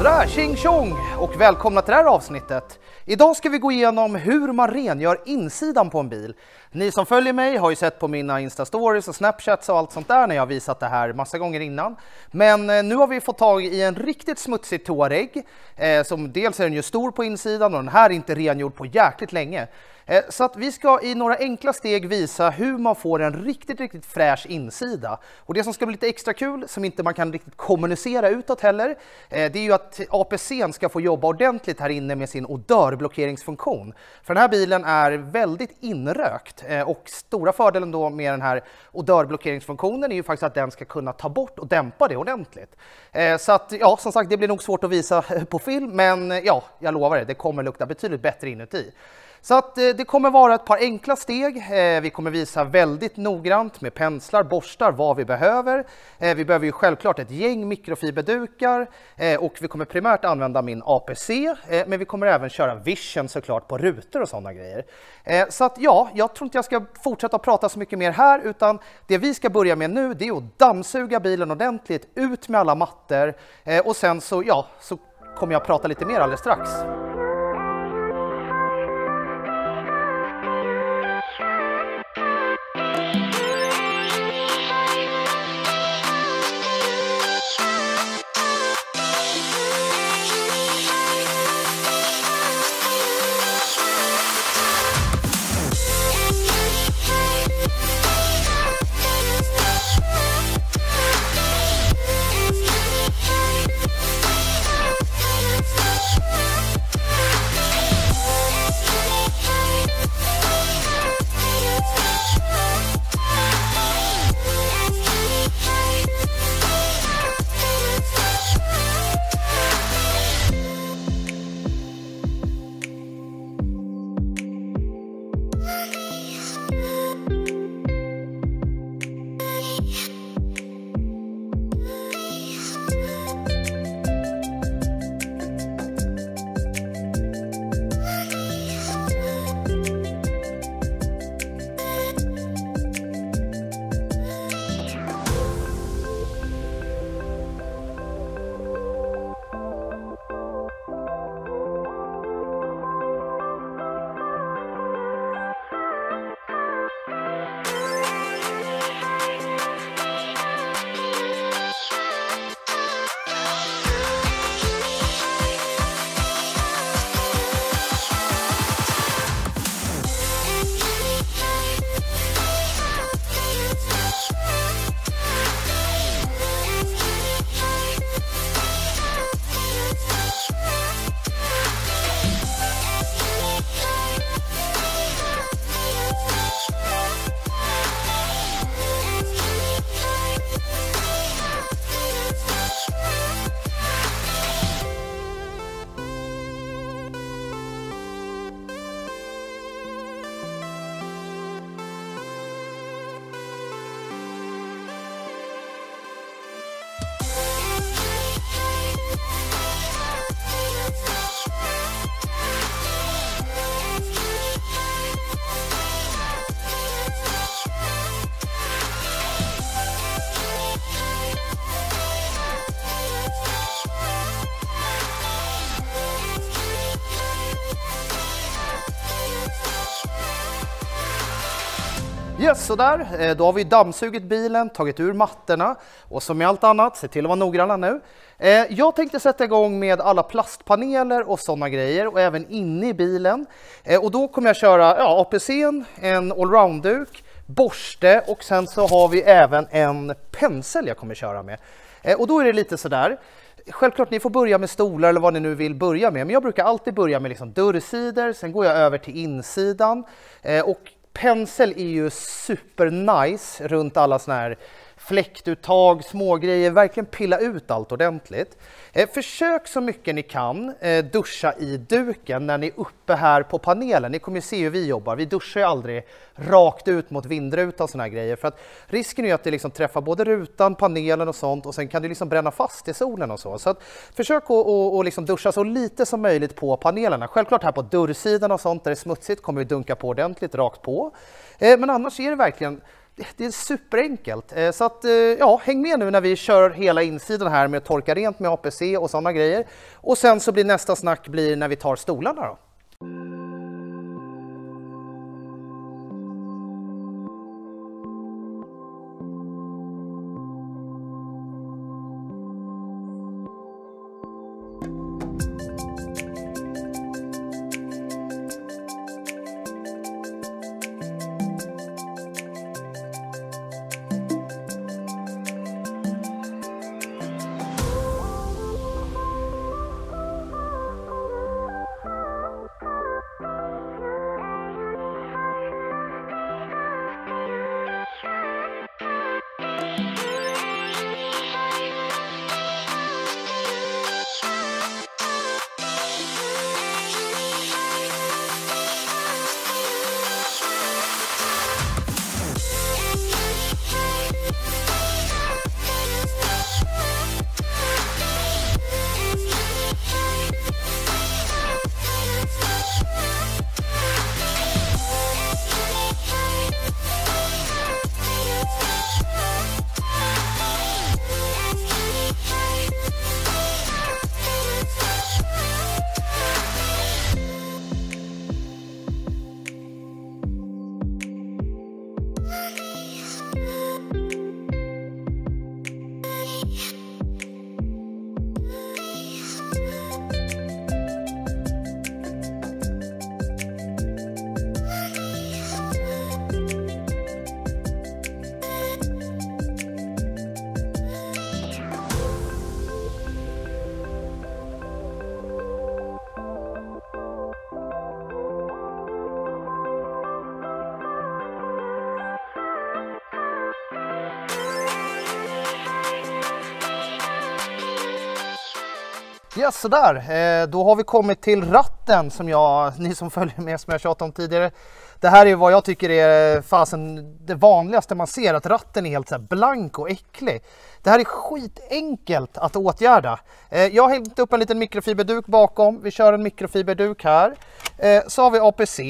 Sådär, tjing tjong och välkomna till det här avsnittet. Idag ska vi gå igenom hur man rengör insidan på en bil. Ni som följer mig har ju sett på mina Insta-stories och Snapchats och allt sånt där när jag har visat det här massa gånger innan. Men nu har vi fått tag i en riktigt smutsig Touareg som dels är den ju stor på insidan och den här är inte rengjord på jäkligt länge. Så att vi ska i några enkla steg visa hur man får en riktigt fräsch insida. Och det som ska bli lite extra kul, som inte man kan riktigt kommunicera utåt heller, det är ju att APC:n ska få jobba ordentligt här inne med sin odörblockeringsfunktion. För den här bilen är väldigt inrökt och stora fördelen då med den här odörblockeringsfunktionen är ju faktiskt att den ska kunna ta bort och dämpa det ordentligt. Så att ja, som sagt, det blir nog svårt att visa på film, men ja, jag lovar det kommer lukta betydligt bättre inuti. Så att det kommer vara ett par enkla steg. Vi kommer visa väldigt noggrant med penslar, borstar vad vi behöver. Vi behöver ju självklart ett gäng mikrofiberdukar och vi kommer primärt använda min APC, men vi kommer även köra Vision såklart på rutor och sådana grejer. Så att ja, jag tror inte jag ska fortsätta prata så mycket mer här, utan det vi ska börja med nu, det är att dammsuga bilen ordentligt, ut med alla mattor och sen så kommer jag prata lite mer alldeles strax. Yes, sådär. Då har vi dammsugit bilen, tagit ur mattorna och som med allt annat, se till att vara noggranna nu. Jag tänkte sätta igång med alla plastpaneler och sådana grejer och även inne i bilen. Och då kommer jag köra APC:n, en allround-duk, borste och sen så har vi även en pensel jag kommer köra med. Och då är det lite sådär. Självklart ni får börja med stolar eller vad ni nu vill börja med, men jag brukar alltid börja med liksom dörrsidor, sen går jag över till insidan och pensel är ju super nice runt alla såna här fläktuttag, smågrejer, verkligen pilla ut allt ordentligt. Försök så mycket ni kan duscha i duken när ni är uppe här på panelen. Ni kommer se hur vi jobbar. Vi duschar ju aldrig rakt ut mot vindrutan och såna här grejer. För att risken är ju att det liksom träffar både rutan, panelen och sånt och sen kan det liksom bränna fast i solen och så. Så att försök att liksom duscha så lite som möjligt på panelerna. Självklart här på dörrsidan och sånt där det är smutsigt kommer vi dunka på ordentligt rakt på. Men annars är det verkligen det är superenkelt. Så att, ja, häng med nu när vi kör hela insidan här med att torka rent med APC och sådana grejer. Och sen så blir nästa snack när vi tar stolarna då. Yes, sådär. Då har vi kommit till ratten som ni som följer med som jag tjatat om tidigare. Det här är vad jag tycker är fasen det vanligaste man ser, att ratten är helt så här blank och äcklig. Det här är skitenkelt att åtgärda. Jag har hängt upp en liten mikrofiberduk bakom. Vi kör en mikrofiberduk här. Så har vi APC.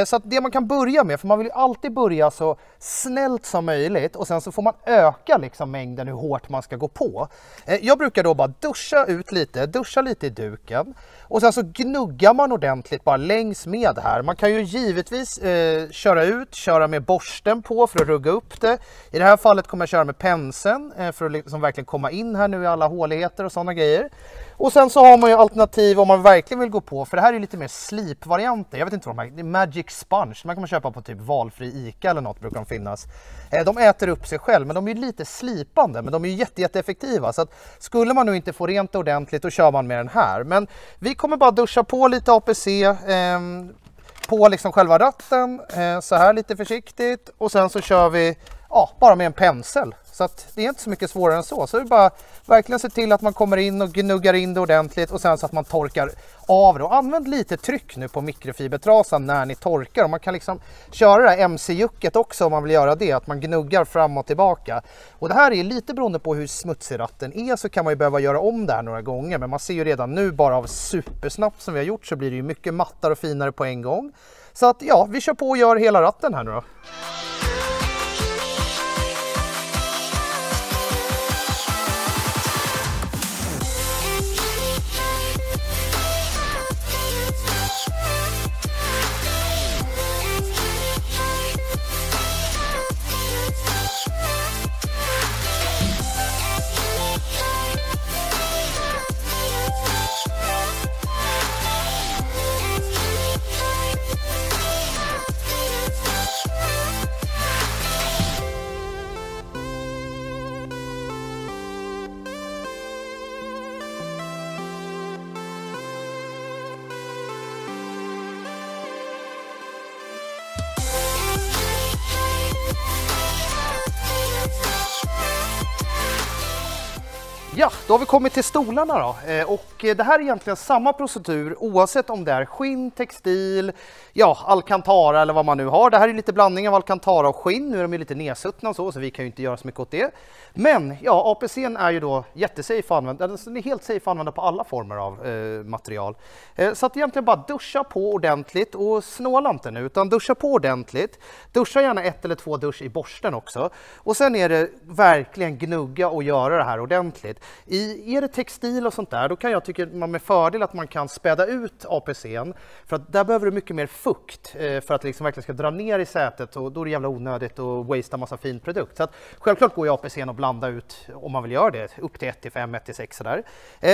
Så att det man kan börja med, för man vill ju alltid börja så snällt som möjligt. Och sen så får man öka liksom mängden hur hårt man ska gå på. Jag brukar då bara duscha lite i duken. Och sen så gnuggar man ordentligt bara längs med här. Man kan ju givetvis köra med borsten på för att rugga upp det. I det här fallet kommer jag köra med penseln för att liksom verkligen komma in här nu i alla håligheter och sådana grejer. Och sen så har man ju alternativ om man verkligen vill gå på, för det här är lite mer slipvarianter. Jag vet inte vad de här, det är Magic Sponge. Man kan köpa på typ valfri Ica eller något brukar de finnas. De äter upp sig själv, men de är lite slipande, men de är jätteeffektiva. Så att skulle man nu inte få rent ordentligt, då kör man med den här. Men vi kommer bara duscha på lite APC på liksom själva ratten, så här lite försiktigt. Och sen så kör vi bara med en pensel. Så att det är inte så mycket svårare än så. Så det är bara verkligen se till att man kommer in och gnuggar in det ordentligt och sen så att man torkar av det. Och använd lite tryck nu på mikrofibertrasan när ni torkar. Och man kan liksom köra det här MC-jucket också om man vill göra det. Att man gnuggar fram och tillbaka. Och det här är lite beroende på hur smutsig ratten är, så kan man ju behöva göra om det här några gånger. Men man ser ju redan nu bara av supersnabbt som vi har gjort så blir det ju mycket mattare och finare på en gång. Så att ja, vi kör på och gör hela ratten här nu då. Ja, då har vi kommit till stolarna då. Och det här är egentligen samma procedur oavsett om det är skinn, textil, ja, alcantara eller vad man nu har. Det här är lite blandning av alcantara och skinn. Nu är de ju lite nedsuttna och så vi kan ju inte göra så mycket åt det. Men ja, APC:n är ju då jättesafe att använda. Den är helt safe att använda på alla former av material. Så att egentligen bara duscha på ordentligt och snåla inte nu, utan duscha på ordentligt. Duscha gärna 1 eller 2 dusch i borsten också. Och sen är det verkligen gnugga och göra det här ordentligt. Är det textil och sånt där, då kan jag tycka man med fördel att man kan späda ut APC:n. För att där behöver du mycket mer fukt för att det liksom verkligen ska dra ner i sätet, och då är det jävla onödigt att wastea massa fin produkt. Så att självklart går ju APC:n att blanda ut om man vill göra det, upp till 1-5, 1-6 sådär.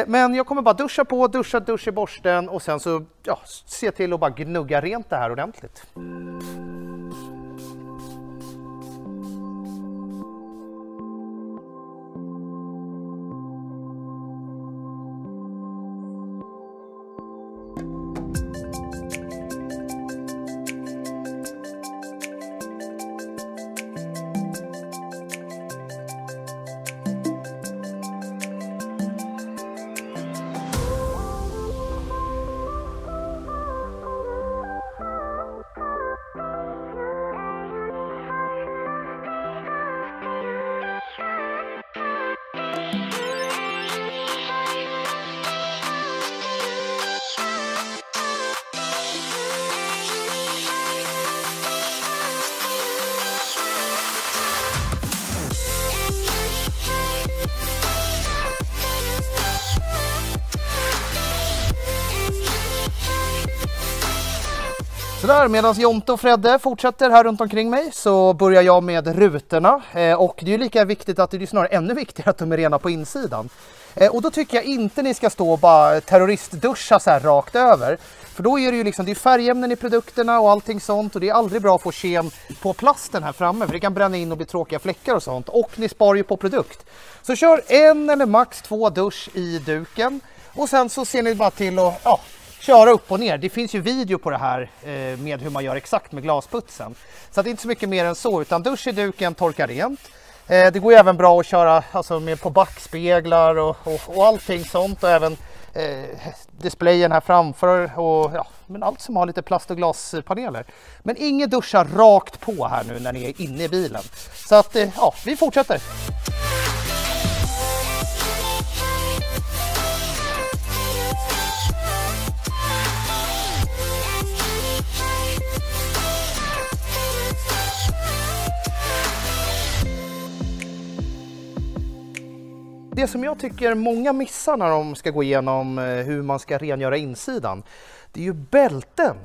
Men jag kommer bara duscha på, dusch i borsten och sen så ja, se till att bara gnugga rent det här ordentligt. Sådär, medan Jonte och Fredde fortsätter här runt omkring mig så börjar jag med rutorna. Och det är ju lika viktigt att det är snarare ännu viktigare att de är rena på insidan. Och då tycker jag inte ni ska stå och bara terroristduscha så här rakt över. För då är det ju liksom, det är färgämnen i produkterna och allting sånt, och det är aldrig bra att få kem på plasten här framme, för det kan bränna in och bli tråkiga fläckar och sånt. Och ni sparar ju på produkt. Så kör 1 eller max 2 dusch i duken, och sen så ser ni bara till att köra upp och ner. Det finns ju video på det här med hur man gör exakt med glasputsen. Så det är inte så mycket mer än så, utan dusch i duken, torka rent. Det går ju även bra att köra alltså, med på backspeglar och allting sånt, och även displayen här framför och ja, men allt som har lite plast och glaspaneler. Men inget duscha rakt på här nu när ni är inne i bilen. Så att ja, vi fortsätter. Det som jag tycker många missar när de ska gå igenom hur man ska rengöra insidan, det är ju bälten.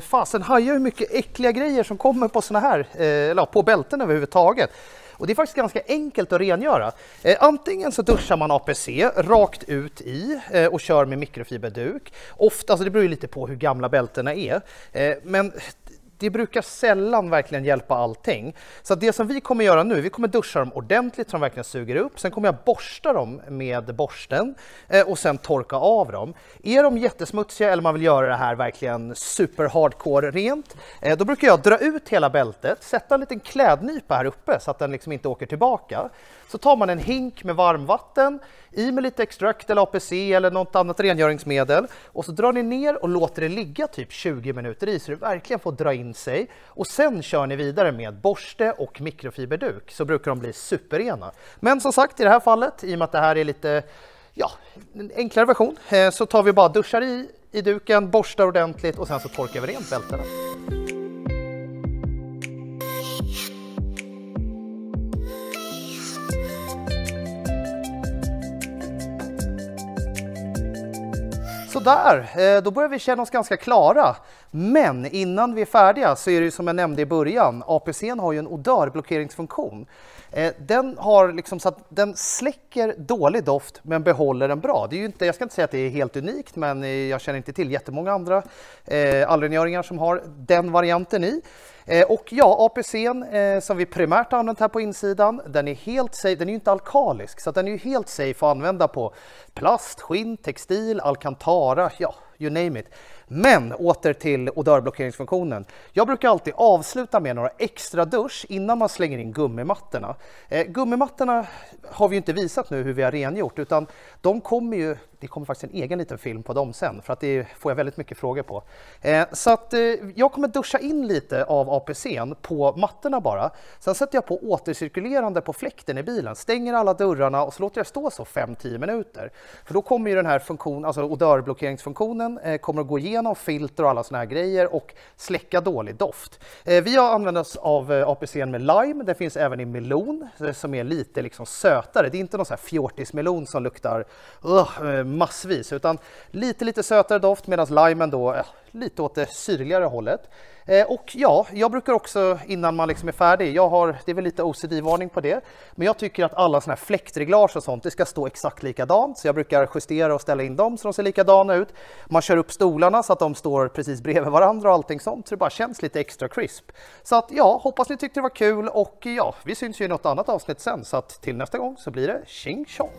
Fasen hajar hur mycket äckliga grejer som kommer på såna här, eller på bälten överhuvudtaget. Och det är faktiskt ganska enkelt att rengöra. Antingen så duschar man APC rakt ut i och kör med mikrofiberduk. Ofta, alltså det beror ju lite på hur gamla bältena är. Men det brukar sällan verkligen hjälpa allting. Så det som vi kommer göra nu, vi kommer duscha dem ordentligt så de verkligen suger upp. Sen kommer jag borsta dem med borsten och sen torka av dem. Är de jättesmutsiga eller man vill göra det här verkligen super hardcore rent, då brukar jag dra ut hela bältet, sätta en liten klädnypa här uppe så att den liksom inte åker tillbaka. Så tar man en hink med varmvatten, i med lite extrakt eller APC eller något annat rengöringsmedel, och så drar ni ner och låter det ligga typ 20 minuter i så det verkligen får dra in sig, och sen kör ni vidare med borste och mikrofiberduk, så brukar de bli superrena. Men som sagt, i det här fallet, i och med att det här är lite en enklare version, så tar vi bara duschar i duken, borstar ordentligt och sen så torkar vi rent bältena. Så där, då börjar vi känna oss ganska klara. Men innan vi är färdiga så är det ju som jag nämnde i början, APC:n har ju en odörblockeringsfunktion. Den har liksom så att den släcker dålig doft men behåller den bra. Det är ju inte, jag ska inte säga att det är helt unikt, men jag känner inte till jättemånga andra allrengöringar som har den varianten i. Och ja, APC:n som vi primärt har använt här på insidan, den är helt safe, den är ju inte alkalisk, så den är ju helt safe att använda på plast, skinn, textil, alcantara, ja, you name it. Men åter till odörblockeringsfunktionen. Jag brukar alltid avsluta med några extra dusch innan man slänger in gummimattorna. Gummimattorna har vi ju inte visat nu hur vi har rengjort, utan de kommer ju, det kommer faktiskt en egen liten film på dem sen, för att det får jag väldigt mycket frågor på. Så att jag kommer duscha in lite av APC:n på mattorna bara. Sen sätter jag på återcirkulerande på fläkten i bilen, stänger alla dörrarna och så låter jag stå så 5-10 minuter. För då kommer ju den här funktionen, alltså odörblockeringsfunktionen, kommer att gå igenom filter och alla såna här grejer och släcka dålig doft. Vi har använt oss av APC:n med lime, det finns även i melon som är lite liksom sötare. Det är inte någon sån här fjortismelon som luktar massvis, utan lite sötare doft, medan limen då lite åt det syrligare hållet. Och ja, jag brukar också innan man liksom är färdig, det är väl lite OCD-varning på det, men jag tycker att alla såna här fläktreglage och sånt, det ska stå exakt likadant, så jag brukar justera och ställa in dem så de ser likadana ut. Man kör upp stolarna så att de står precis bredvid varandra och allting sånt, så det bara känns lite extra crisp. Så att ja, hoppas ni tyckte det var kul, och ja, vi syns ju i något annat avsnitt sen, så att till nästa gång så blir det tjing tjong!